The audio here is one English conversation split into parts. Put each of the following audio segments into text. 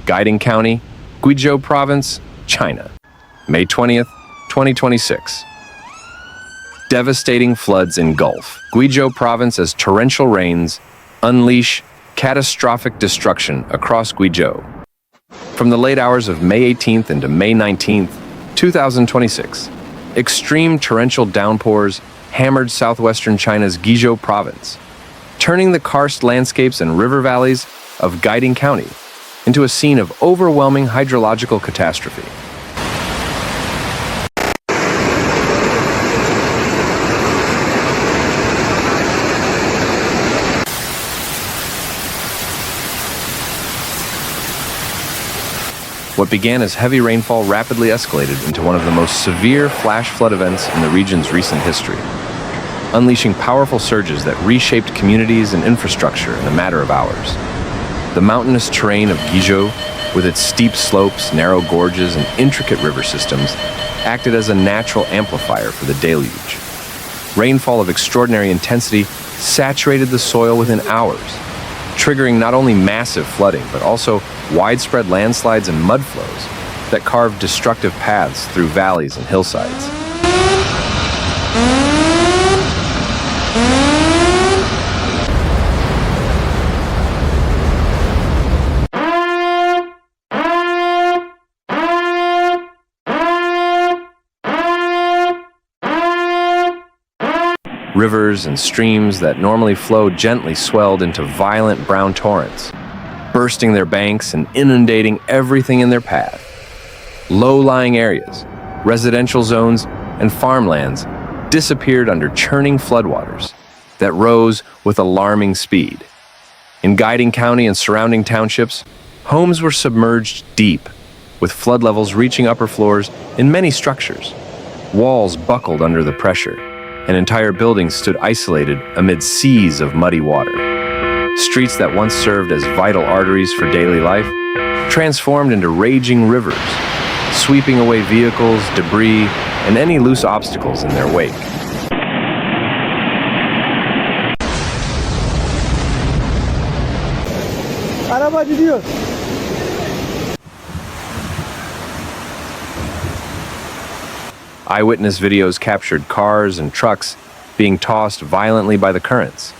Guiding County, Guizhou Province, China, May 20th, 2026. Devastating floods engulf Guizhou Province as torrential rains unleash catastrophic destruction across Guizhou. From the late hours of May 18th into May 19th, 2026, extreme torrential downpours hammered southwestern China's Guizhou Province, turning the karst landscapes and river valleys of Guiding County into a scene of overwhelming hydrological catastrophe. What began as heavy rainfall rapidly escalated into one of the most severe flash flood events in the region's recent history, unleashing powerful surges that reshaped communities and infrastructure in a matter of hours. The mountainous terrain of Guizhou, with its steep slopes, narrow gorges, and intricate river systems, acted as a natural amplifier for the deluge. Rainfall of extraordinary intensity saturated the soil within hours, triggering not only massive flooding, but also widespread landslides and mudflows that carved destructive paths through valleys and hillsides. Rivers and streams that normally flowed gently swelled into violent brown torrents, bursting their banks and inundating everything in their path. Low-lying areas, residential zones, and farmlands disappeared under churning floodwaters that rose with alarming speed. In Guiding County and surrounding townships, homes were submerged deep, with flood levels reaching upper floors in many structures. Walls buckled under the pressure, and entire buildings stood isolated amid seas of muddy water. Streets that once served as vital arteries for daily life transformed into raging rivers, sweeping away vehicles, debris, and any loose obstacles in their wake. Eyewitness videos captured cars and trucks being tossed violently by the currents.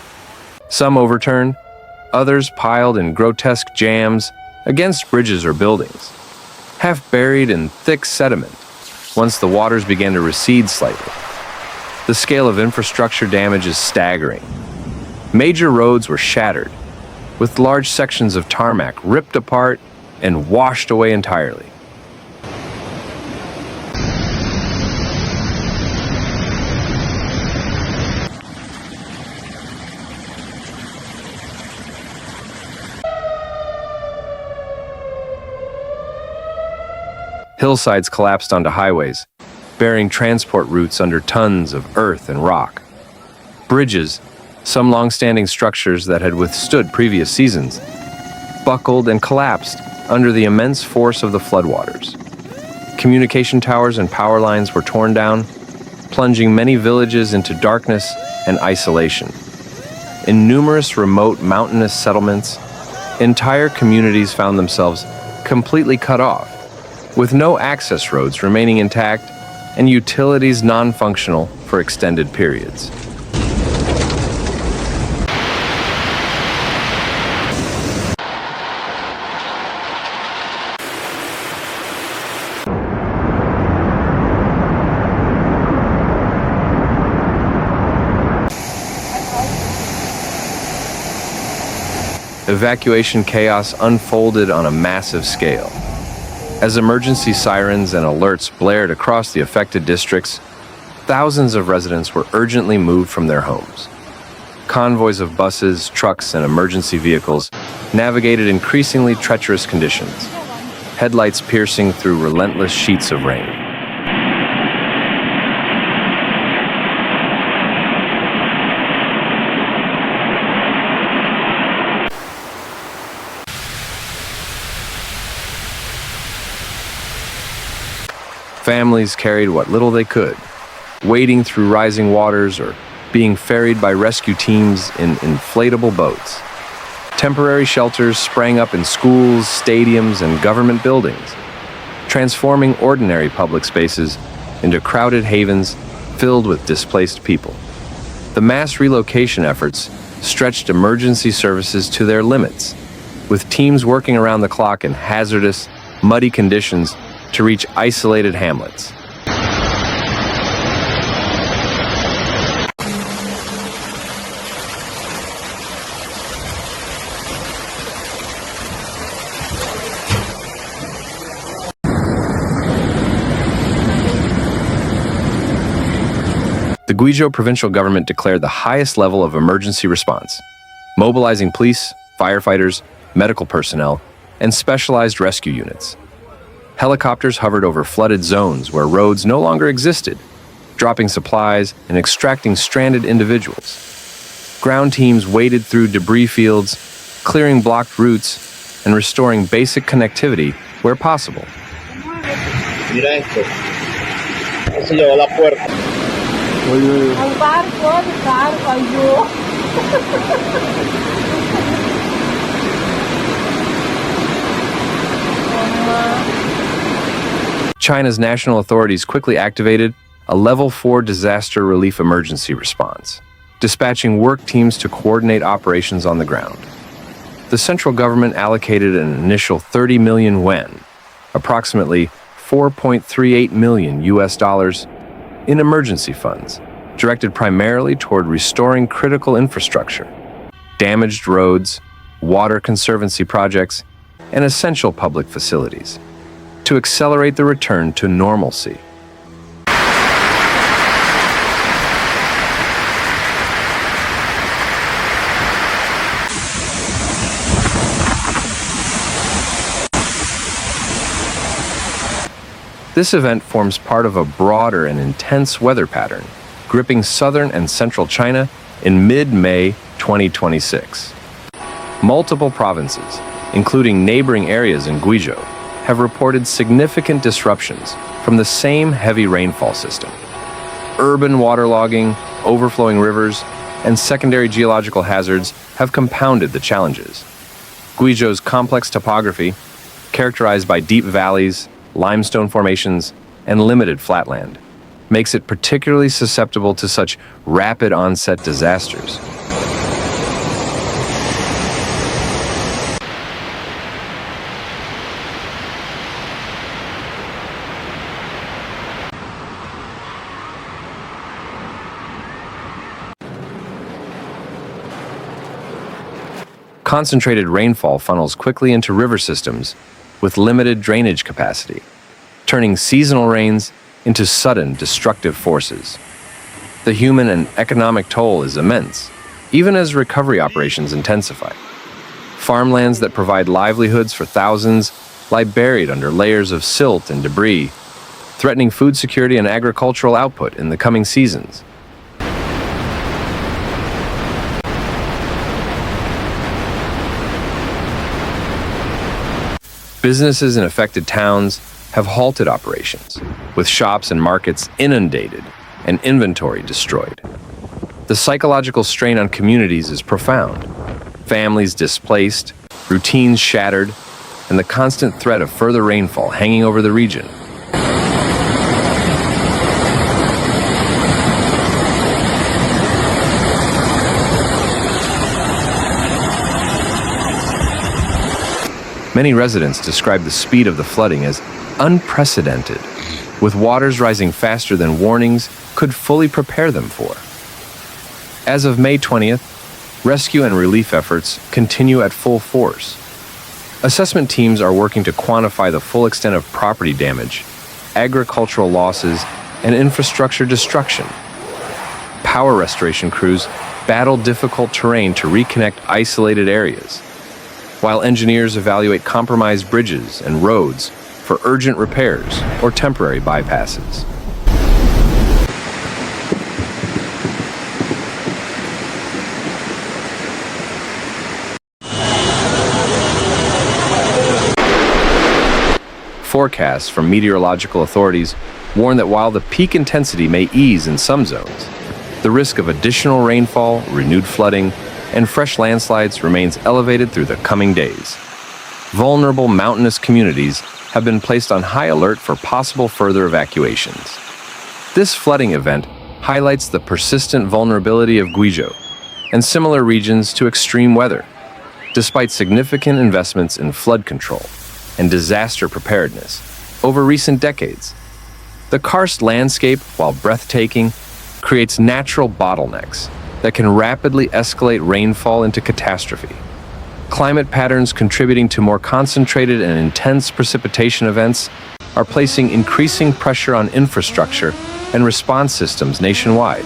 Some overturned, others piled in grotesque jams against bridges or buildings, half buried in thick sediment once the waters began to recede slightly. The scale of infrastructure damage is staggering. Major roads were shattered, with large sections of tarmac ripped apart and washed away entirely. Hillsides collapsed onto highways, burying transport routes under tons of earth and rock. Bridges, some long-standing structures that had withstood previous seasons, buckled and collapsed under the immense force of the floodwaters. Communication towers and power lines were torn down, plunging many villages into darkness and isolation. In numerous remote mountainous settlements, entire communities found themselves completely cut off, with no access roads remaining intact and utilities non-functional for extended periods. Evacuation chaos unfolded on a massive scale. As emergency sirens and alerts blared across the affected districts, thousands of residents were urgently moved from their homes. Convoys of buses, trucks, and emergency vehicles navigated increasingly treacherous conditions, headlights piercing through relentless sheets of rain. Families carried what little they could, wading through rising waters or being ferried by rescue teams in inflatable boats. Temporary shelters sprang up in schools, stadiums, and government buildings, transforming ordinary public spaces into crowded havens filled with displaced people. The mass relocation efforts stretched emergency services to their limits, with teams working around the clock in hazardous, muddy conditions to reach isolated hamlets. The Guizhou provincial government declared the highest level of emergency response, mobilizing police, firefighters, medical personnel, and specialized rescue units. Helicopters hovered over flooded zones where roads no longer existed, dropping supplies and extracting stranded individuals. Ground teams waded through debris fields, clearing blocked routes and restoring basic connectivity where possible. Mira esto. Se llevó la puerta. El barco cayó. China's national authorities quickly activated a Level 4 disaster relief emergency response, dispatching work teams to coordinate operations on the ground. The central government allocated an initial 30 million yuan, approximately 4.38 million US dollars, in emergency funds, directed primarily toward restoring critical infrastructure, damaged roads, water conservancy projects, and essential public facilities, to accelerate the return to normalcy. This event forms part of a broader and intense weather pattern, gripping southern and central China in mid-May 2026. Multiple provinces, including neighboring areas in Guizhou, have reported significant disruptions from the same heavy rainfall system. Urban waterlogging, overflowing rivers, and secondary geological hazards have compounded the challenges. Guizhou's complex topography, characterized by deep valleys, limestone formations, and limited flatland, makes it particularly susceptible to such rapid onset disasters. Concentrated rainfall funnels quickly into river systems with limited drainage capacity, turning seasonal rains into sudden destructive forces. The human and economic toll is immense, even as recovery operations intensify. Farmlands that provide livelihoods for thousands lie buried under layers of silt and debris, threatening food security and agricultural output in the coming seasons. Businesses in affected towns have halted operations, with shops and markets inundated and inventory destroyed. The psychological strain on communities is profound. Families displaced, routines shattered, and the constant threat of further rainfall hanging over the region. Many residents describe the speed of the flooding as unprecedented, with waters rising faster than warnings could fully prepare them for. As of May 20th, rescue and relief efforts continue at full force. Assessment teams are working to quantify the full extent of property damage, agricultural losses, and infrastructure destruction. Power restoration crews battle difficult terrain to reconnect isolated areas. while engineers evaluate compromised bridges and roads for urgent repairs or temporary bypasses. Forecasts from meteorological authorities warn that while the peak intensity may ease in some zones, the risk of additional rainfall, renewed flooding, and fresh landslides remains elevated through the coming days. Vulnerable mountainous communities have been placed on high alert for possible further evacuations. This flooding event highlights the persistent vulnerability of Guizhou and similar regions to extreme weather. Despite significant investments in flood control and disaster preparedness over recent decades, the karst landscape, while breathtaking, creates natural bottlenecks that can rapidly escalate rainfall into catastrophe. Climate patterns contributing to more concentrated and intense precipitation events are placing increasing pressure on infrastructure and response systems nationwide.